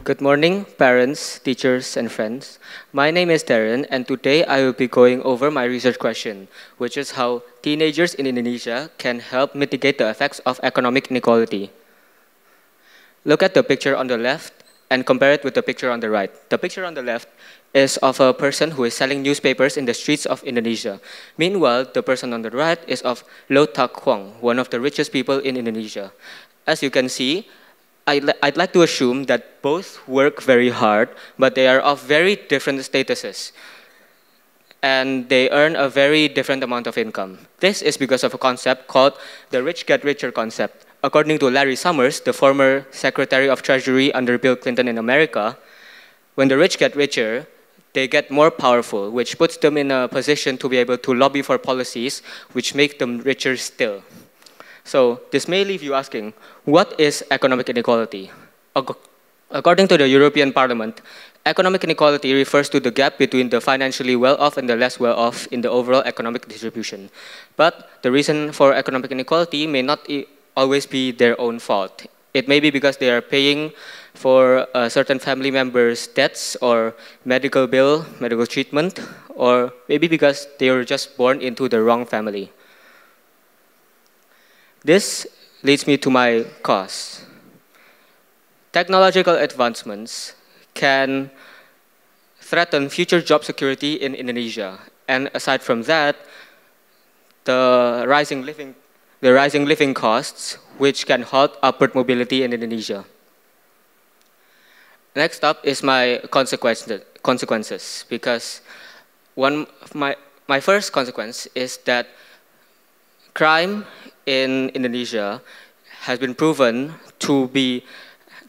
Good morning, parents, teachers, and friends. My name is Darren, and today I will be going over my research question, which is how teenagers in Indonesia can help mitigate the effects of economic inequality. Look at the picture on the left and compare it with the picture on the right. The picture on the left is of a person who is selling newspapers in the streets of Indonesia. Meanwhile, the person on the right is of Lo Tak Kwong, one of the richest people in Indonesia. As you can see, I'd like to assume that both work very hard, but they are of very different statuses. And they earn a very different amount of income. This is because of a concept called the rich get richer concept. According to Larry Summers, the former Secretary of Treasury under Bill Clinton in America, when the rich get richer, they get more powerful, which puts them in a position to be able to lobby for policies which make them richer still. So this may leave you asking, what is economic inequality? According to the European Parliament, economic inequality refers to the gap between the financially well-off and the less well-off in the overall economic distribution. But the reason for economic inequality may not always be their own fault. It may be because they are paying for a certain family member's debts or medical bill, medical treatment, or maybe because they were just born into the wrong family. This leads me to my cause. Technological advancements can threaten future job security in Indonesia. And aside from that, the rising living costs, which can halt upward mobility in Indonesia. Next up is my consequences, because my first consequence is that crime in Indonesia has been proven to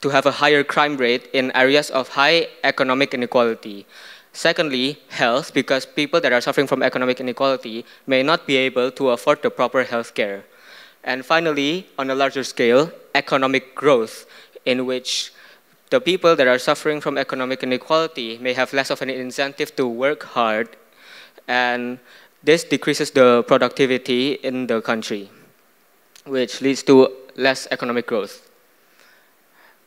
have a higher crime rate in areas of high economic inequality. Secondly, health, because people that are suffering from economic inequality may not be able to afford the proper health care. And finally, on a larger scale, economic growth, in which the people that are suffering from economic inequality may have less of an incentive to work hard, and this decreases the productivity in the country, which leads to less economic growth.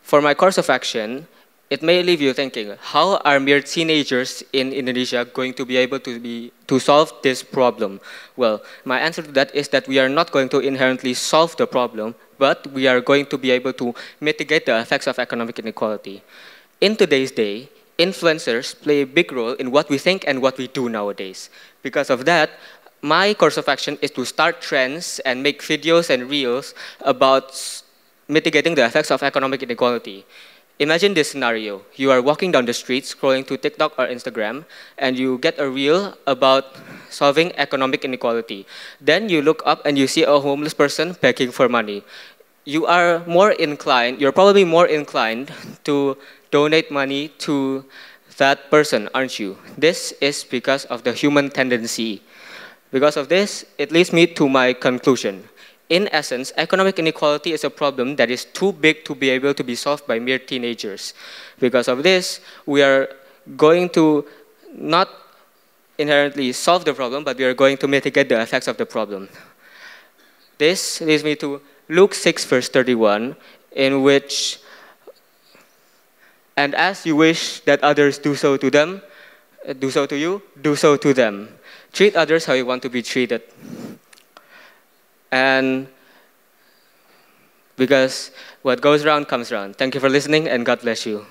For my course of action, it may leave you thinking, how are mere teenagers in Indonesia going to be able to solve this problem? Well, my answer to that is that we are not going to inherently solve the problem, but we are going to be able to mitigate the effects of economic inequality. In today's day, influencers play a big role in what we think and what we do nowadays. Because of that, my course of action is to start trends and make videos and reels about mitigating the effects of economic inequality. Imagine this scenario. You are walking down the street, scrolling to TikTok or Instagram, and you get a reel about solving economic inequality. Then you look up and you see a homeless person begging for money. You're probably more inclined to donate money to that person, aren't you? This is because of the human tendency. Because of this, it leads me to my conclusion. In essence, economic inequality is a problem that is too big to be able to be solved by mere teenagers. Because of this, we are going to not inherently solve the problem, but we are going to mitigate the effects of the problem. This leads me to Luke 6, verse 31, in which, and as you wish that others do so to them, do so to you, do so to them. Treat others how you want to be treated. And because what goes around comes around. Thank you for listening, and God bless you.